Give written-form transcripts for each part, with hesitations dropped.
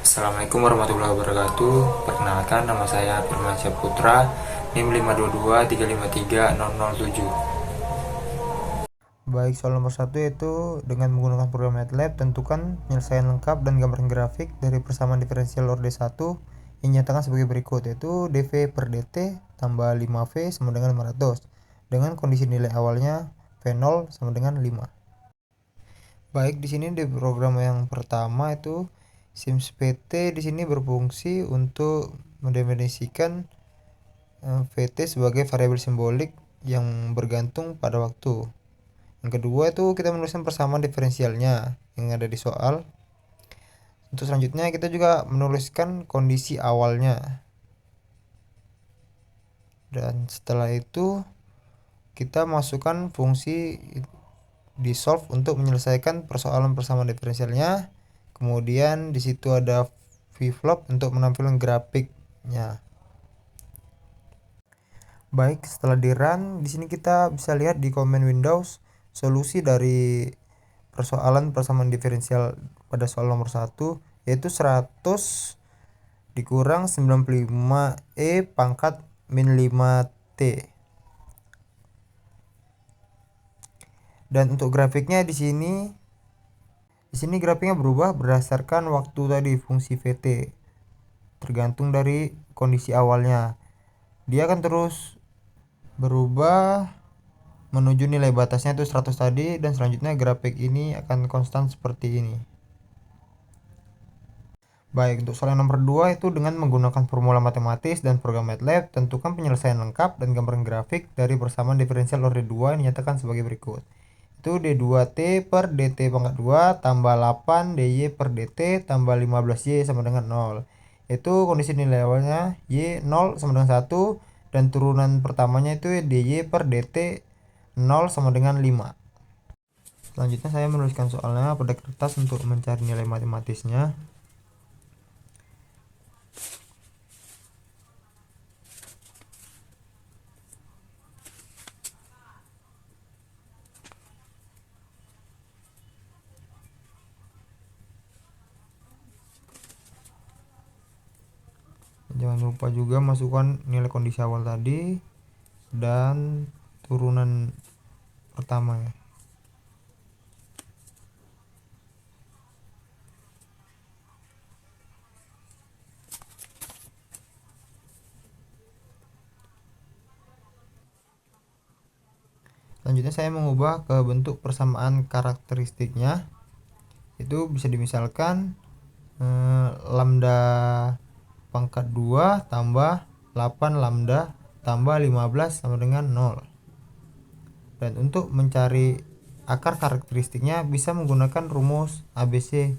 Assalamualaikum warahmatullahi wabarakatuh. Perkenalkan, nama saya Firmansyah Putra, NIM 522353007. Baik, soal nomor 1 yaitu dengan menggunakan program MATLAB, tentukan penyelesaian lengkap dan gambaran grafik dari persamaan diferensial orde 1 yang dinyatakan sebagai berikut, yaitu dV per dt tambah 5V sama dengan 500 dengan kondisi nilai awalnya V0 sama dengan 5. Baik, di sini di program yang pertama itu Sims PT di sini berfungsi untuk mendefinisikan VT sebagai variabel simbolik yang bergantung pada waktu. Yang kedua itu kita menuliskan persamaan diferensialnya yang ada di soal. Untuk selanjutnya kita juga menuliskan kondisi awalnya. Dan setelah itu kita masukkan fungsi di solve untuk menyelesaikan persoalan persamaan diferensialnya. Kemudian di situ ada flip untuk menampilkan grafiknya. Baik, setelah di run, di sini kita bisa lihat di command Windows solusi dari persoalan persamaan diferensial pada soal nomor 1 yaitu 100 dikurang 95E pangkat min 5T. Dan untuk grafiknya di sini grafiknya berubah berdasarkan waktu tadi fungsi VT. Tergantung dari kondisi awalnya. Dia akan terus berubah menuju nilai batasnya itu 100 tadi, dan selanjutnya grafik ini akan konstan seperti ini. Baik, untuk soal yang nomor 2 itu dengan menggunakan formula matematis dan program MATLAB, tentukan penyelesaian lengkap dan gambaran grafik dari persamaan diferensial orde 2 yang dinyatakan sebagai berikut. Itu D2T per DT pangkat 2 tambah 8 DY per DT tambah 15Y sama dengan 0. Itu kondisi nilai awalnya Y 0 sama dengan 1 dan turunan pertamanya itu DY per DT 0 sama dengan 5. Selanjutnya saya menuliskan soalnya pada kertas untuk mencari nilai matematisnya. Jangan lupa juga masukkan nilai kondisi awal tadi dan turunan pertamanya. Selanjutnya saya mengubah ke bentuk persamaan karakteristiknya. Itu bisa dimisalkan lambda pangkat 2 tambah 8 lambda tambah 15 sama dengan 0. Dan untuk mencari akar karakteristiknya bisa menggunakan rumus ABC.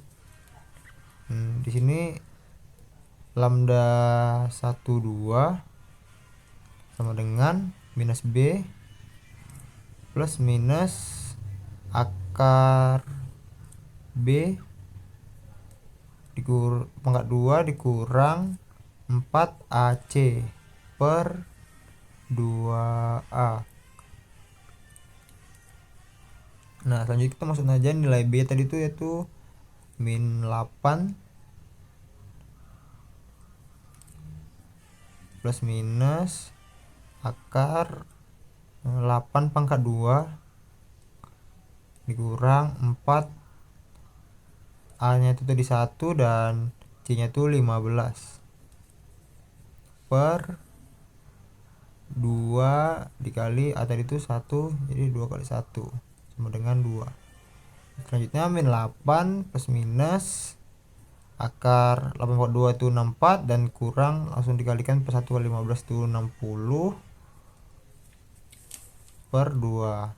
Di sini lambda 12 sama dengan minus B plus minus akar B pangkat 2 dikurang 4AC per 2A. Nah, selanjutnya kita masuk aja nilai B tadi itu yaitu min 8 plus minus akar 8 pangkat 2 dikurang 4 A nya itu tadi 1 dan C nya itu 15 per 2 dikali A tadi itu 1, jadi 2 kali 1 sama dengan 2. Selanjutnya min 8 plus minus akar 8/2 itu 64 dan kurang langsung dikalikan per 1 kali 15 itu 60 per 2.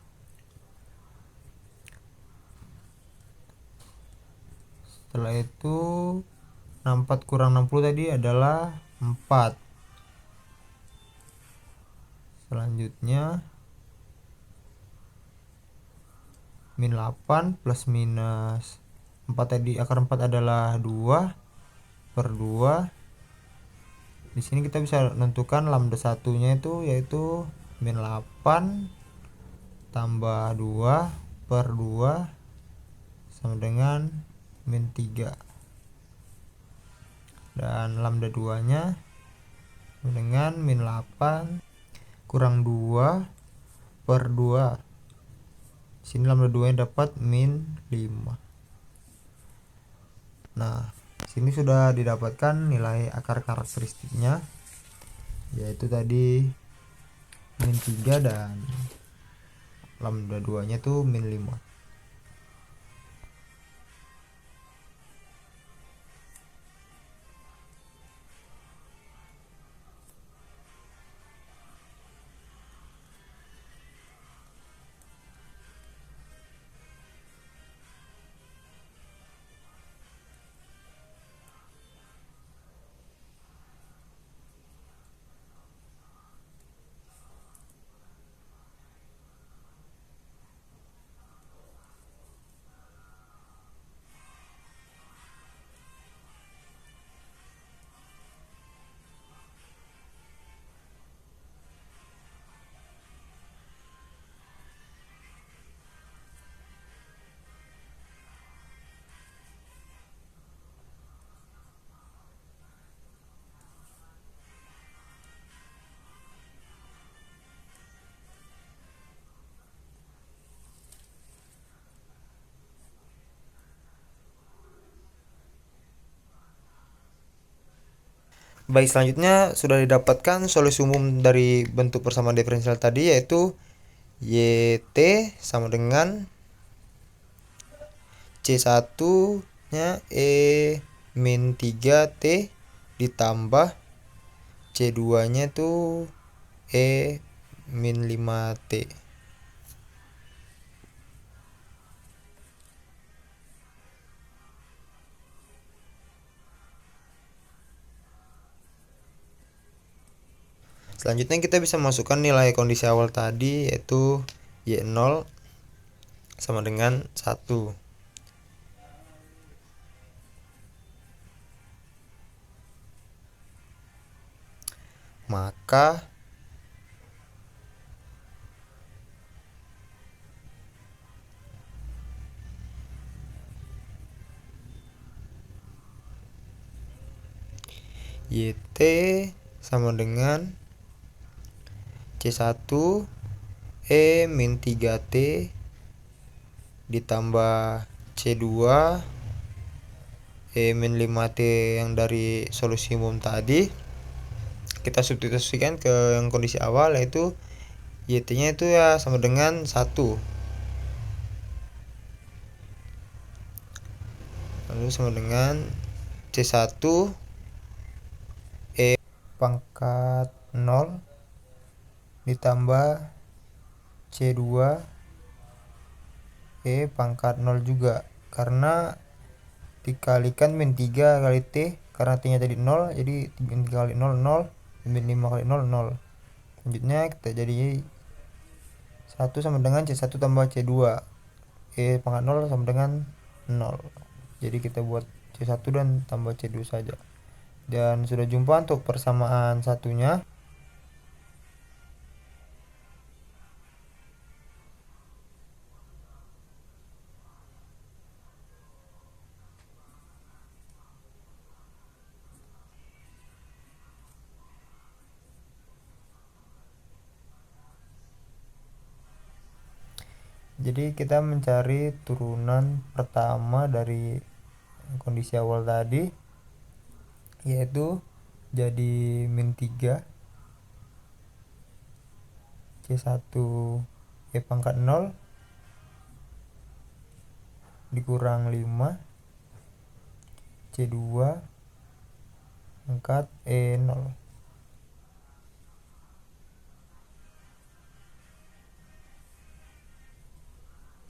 Setelah itu 64 kurang 60 tadi adalah 4. Selanjutnya min 8 plus minus 4 tadi akar 4 adalah 2 per 2. Di sini kita bisa menentukan lambda satunya itu yaitu min 8 tambah 2 per 2 sama dengan min 3. dan lambda 2 nya dengan min 8 kurang 2 per 2. Sini lambda 2 nya dapat min 5. Nah, sini sudah didapatkan nilai akar karakteristiknya, yaitu tadi min 3 dan lambda 2 nya tuh min 5. Baik, selanjutnya sudah didapatkan solusi umum dari bentuk persamaan diferensial tadi, yaitu YT sama dengan C1 nya E min 3T ditambah C2 nya tuh E min 5T. Selanjutnya kita bisa masukkan nilai kondisi awal tadi, yaitu Y0 sama dengan 1. Maka YT sama dengan C1 E min 3T ditambah C2 E min 5T yang dari solusi umum tadi. Kita substitusikan ke yang kondisi awal, yaitu YT nya itu ya sama dengan 1. Lalu sama dengan C1 E pangkat 0 ditambah C2 E pangkat 0 juga, karena dikalikan min 3 kali T, karena T nya tadi 0, jadi min 3 kali 0 0, min 5 kali 0 0. Selanjutnya kita jadi 1 sama dengan C1 tambah C2 E pangkat 0 sama dengan 0. Jadi kita buat C1 dan tambah C2 saja. Dan sudah jumpa untuk persamaan satunya. Jadi kita mencari turunan pertama dari kondisi awal tadi, yaitu jadi min 3 C1 E pangkat 0 dikurang 5 C2 pangkat E0.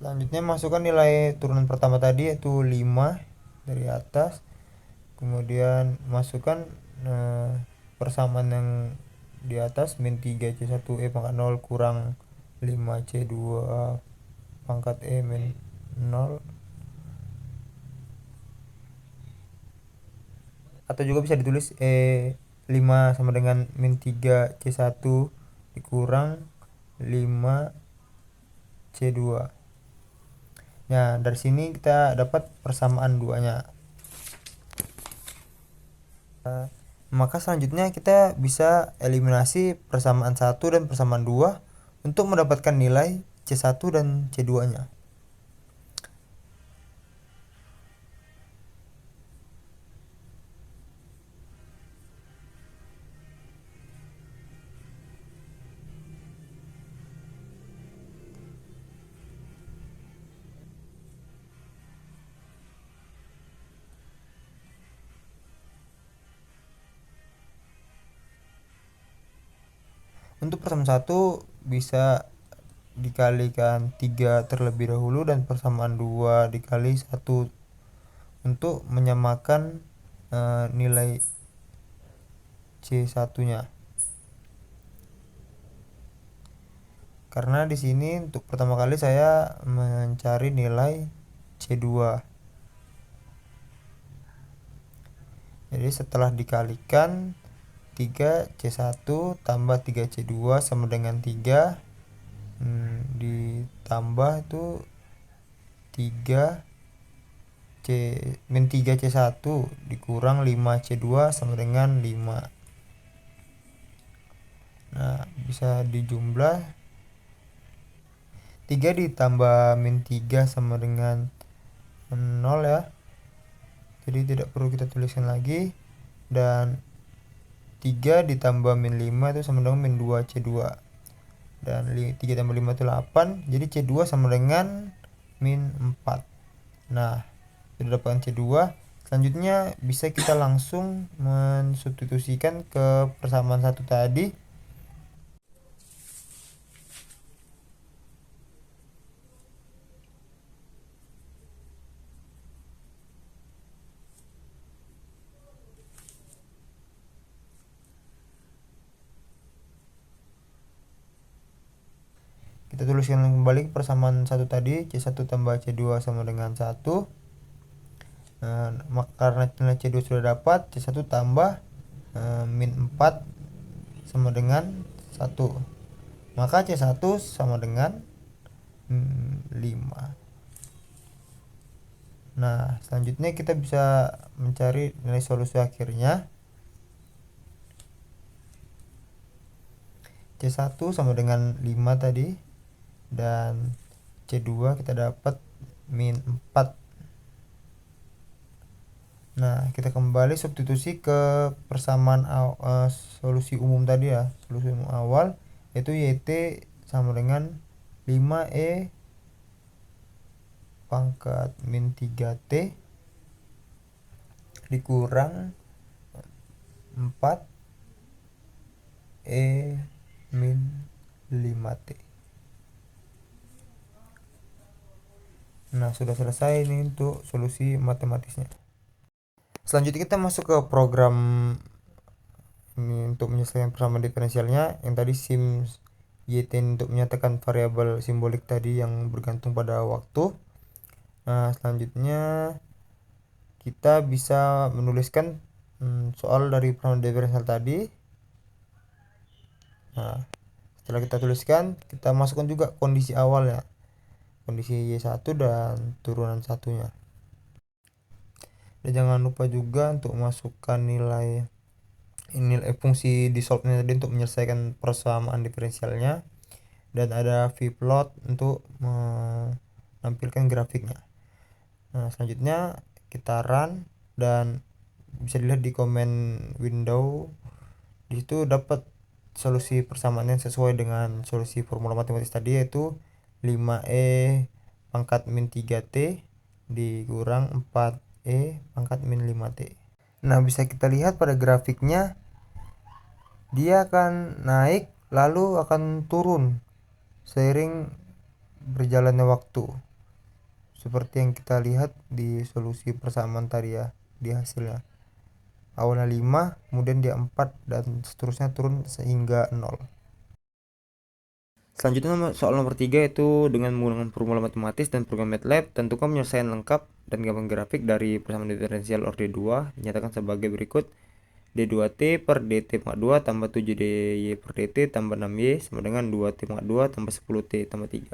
Selanjutnya masukkan nilai turunan pertama tadi, yaitu 5 dari atas. Kemudian masukkan persamaan yang di atas, min 3 C1 E pangkat 0 kurang 5 C2 pangkat E min 0. Atau juga bisa ditulis 5 sama dengan min 3 C1 dikurang 5 C2. Nah, dari sini kita dapat persamaan duanya. Maka selanjutnya kita bisa eliminasi persamaan 1 dan persamaan 2 untuk mendapatkan nilai C1 dan C2 nya. Untuk persamaan 1 bisa dikalikan 3 terlebih dahulu dan persamaan 2 dikali 1 untuk menyamakan nilai C1 nya. Karena di sini untuk pertama kali saya mencari nilai C2. Jadi setelah dikalikan 3C1 tambah 3C2 sama dengan 3, ditambah itu 3 min 3C1 dikurang 5C2 sama dengan 5. Nah, bisa dijumlah 3 ditambah min 3 sama dengan 0 ya. Jadi tidak perlu kita tuliskan lagi. Dan 3 ditambah min 5 itu sama dengan min 2C2. Dan 3 tambah 5 itu 8. Jadi C2 sama dengan min 4. Nah, sudah dapatkan C2. Selanjutnya bisa kita langsung mensubstitusikan ke persamaan 1 tadi. Kita tuliskan kembali persamaan 1 tadi, C1 tambah C2 sama dengan 1. Karena nilai C2 sudah dapat, C1 tambah min 4 sama dengan 1. Maka C1 sama dengan 5. Nah, selanjutnya kita bisa mencari nilai solusi akhirnya. C1 sama dengan 5 tadi, dan C2 kita dapat min 4. Nah, kita kembali substitusi ke persamaan solusi umum tadi ya, solusi umum awal, yaitu YT sama dengan 5E pangkat min 3T dikurang 4E min 5T. Nah, sudah selesai ini untuk solusi matematisnya. Selanjutnya kita masuk ke program ini untuk menyelesaikan persamaan diferensialnya. Yang tadi sim YT untuk menyatakan variabel simbolik tadi yang bergantung pada waktu. Nah, selanjutnya kita bisa menuliskan soal dari persamaan diferensial tadi. Nah, setelah kita tuliskan, kita masukkan juga kondisi awalnya, kondisi Y1 dan turunan satunya. Dan jangan lupa juga untuk masukkan nilai fungsi di solve-nya tadi untuk menyelesaikan persamaan diferensialnya, dan ada vplot untuk menampilkan grafiknya. Nah, selanjutnya kita run dan bisa dilihat di komen window, di situ dapat solusi persamaannya sesuai dengan solusi formula matematis tadi, yaitu 5E pangkat min 3T dikurang 4E pangkat min 5T. Nah, bisa kita lihat pada grafiknya, dia akan naik lalu akan turun seiring berjalannya waktu, seperti yang kita lihat di solusi persamaan tadi ya, di hasilnya. Awalnya 5, kemudian dia 4, dan seterusnya turun sehingga 0. Selanjutnya soal nomor 3, itu dengan menggunakan formula matematis dan program MATLAB, tentukan penyelesaian lengkap dan gambar grafik dari persamaan diferensial orde 2 dinyatakan sebagai berikut. D2T per DT pangkat 2 tambah 7DY per DT tambah 6Y sama dengan 2T pangkat 2 tambah 10T tambah 3.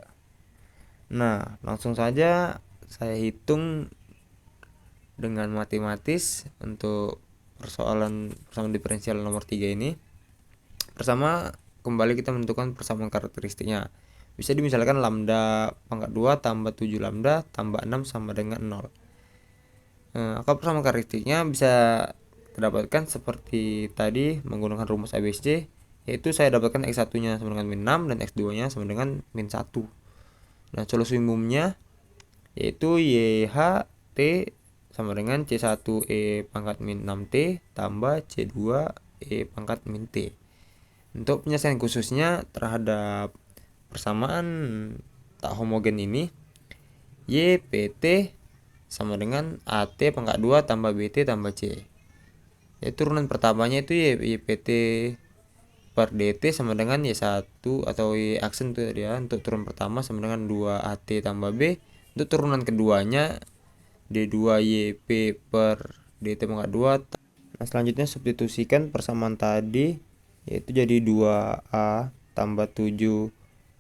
Nah, langsung saja saya hitung dengan matematis untuk persamaan diferensial nomor 3 ini. Pertama, kembali kita menentukan persamaan karakteristiknya. Bisa dimisalkan lambda pangkat 2 tambah 7 lambda tambah 6 sama dengan 0. Angka persamaan karakteristiknya bisa didapatkan seperti tadi menggunakan rumus ABCD, yaitu saya dapatkan X1 nya sama dengan min 6 dan X2 nya sama dengan min 1. Nah, solusi umumnya yaitu YHT sama dengan C1E pangkat min 6T tambah C2E pangkat min T. Untuk penyelesaian khususnya terhadap persamaan tak homogen ini, YPT sama dengan AT pangkat 2 tambah BT tambah C. Ya, turunan pertamanya itu YPT per DT sama dengan Y1 atau Y aksen itu ya. Untuk turunan pertama sama dengan 2AT tambah B. Untuk turunan keduanya D2YP per DT pangkat 2. Nah, selanjutnya substitusikan persamaan tadi, yaitu jadi 2A tambah 7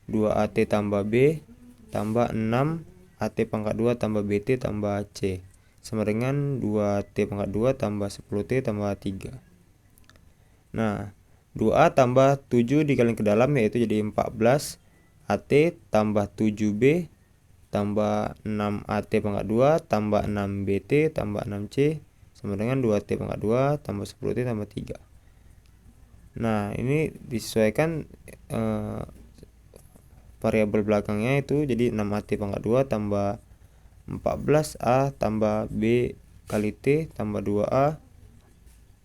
2AT tambah B tambah 6 AT pangkat 2 tambah BT tambah C sama dengan 2T pangkat 2 tambah 10T tambah 3. Nah, 2A tambah 7 dikalikan ke dalam yaitu jadi 14 AT tambah 7B tambah 6 AT pangkat 2 tambah 6 BT tambah 6 C sama dengan 2T pangkat 2 tambah 10T tambah 3. Nah, ini disesuaikan variabel belakangnya itu jadi 6AT pangkat 2 tambah 14A tambah B kali T tambah 2A.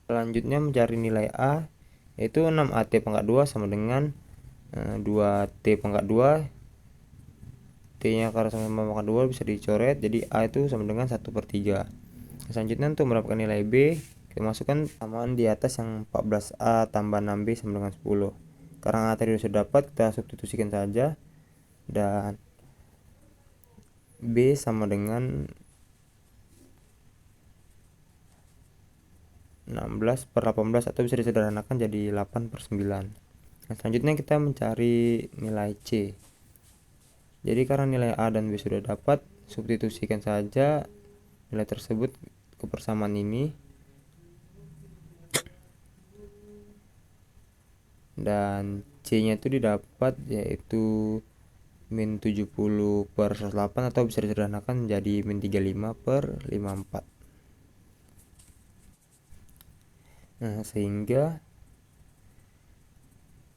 Selanjutnya mencari nilai A, yaitu 6AT pangkat 2 sama dengan 2T pangkat 2. T nya karena sama pangkat 2 bisa dicoret, jadi A itu sama dengan 1/3. Selanjutnya untuk mendapatkan nilai B, kita masukkan samaan di atas yang 14A tambah 6B sama dengan 10. Karena A tadi sudah dapat, kita substitusikan saja. Dan B sama dengan 16/18 atau bisa disederhanakan jadi 8/9. Nah, selanjutnya kita mencari nilai C. Jadi karena nilai A dan B sudah dapat, substitusikan saja nilai tersebut ke persamaan ini. Dan C-nya itu didapat yaitu min 70/108 atau bisa disederhanakan menjadi min 35/54. Nah, sehingga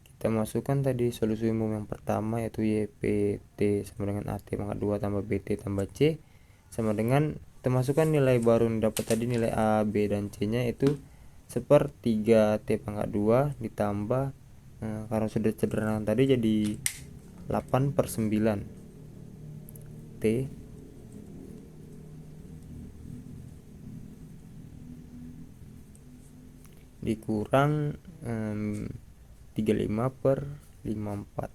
kita masukkan tadi solusi umum yang pertama yaitu YPT sama dengan AT pangkat 2 tambah BT tambah C sama dengan kita masukkan nilai baru yang dapat tadi, nilai A, B, dan C nya itu 1/3 T pangkat 2 ditambah karena sudah sederhana tadi jadi 8/9 T dikurang 35/54.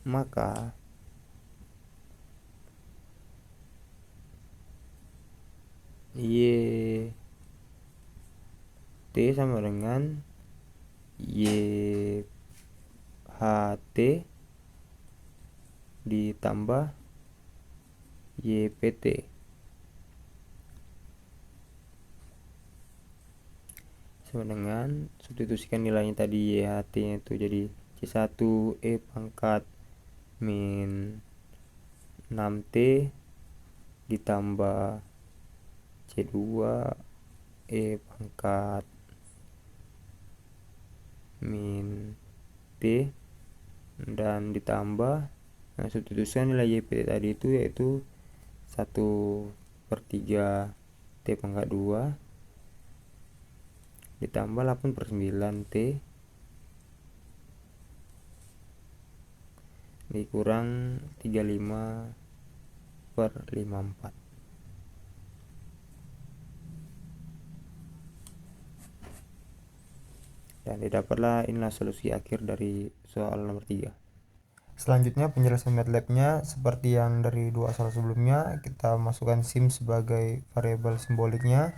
Maka Y T sama dengan YHT ditambah YPT sama dengan substitusikan nilainya tadi YHT nya itu jadi C1E pangkat min 6T ditambah C2E pangkat min T dan ditambah substitusikan nilai YPT tadi itu yaitu 1/3 T pangkat 2 ditambah 8/9 T dikurang 35/54. Dan didapatlah inilah solusi akhir dari soal nomor 3. Selanjutnya penjelasan MATLAB-nya seperti yang dari dua soal sebelumnya, kita masukkan sim sebagai variabel simboliknya.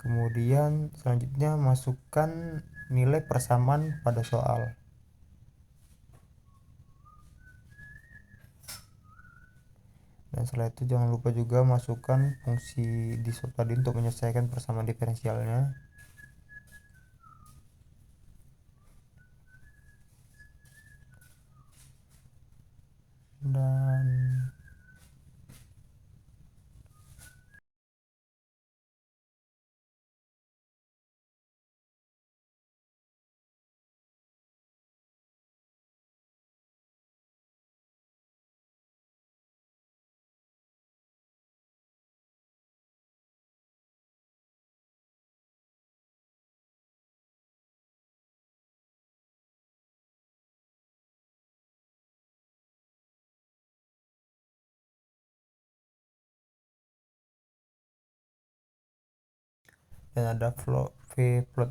Kemudian selanjutnya masukkan nilai persamaan pada soal. Dan setelah itu jangan lupa juga masukkan fungsi di sub tadi untuk menyelesaikan persamaan diferensialnya. Dan ada plot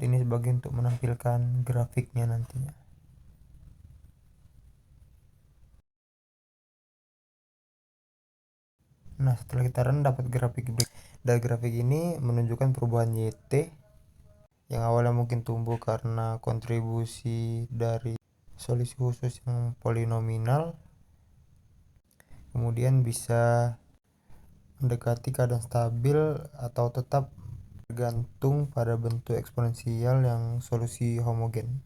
ini sebagai untuk menampilkan grafiknya nantinya. Nah, setelah kita run dapat grafik dan grafik ini menunjukkan perubahan YT yang awalnya mungkin tumbuh karena kontribusi dari solusi khusus yang polinomial, kemudian bisa mendekati keadaan stabil atau tetap tergantung pada bentuk eksponensial yang solusi homogen.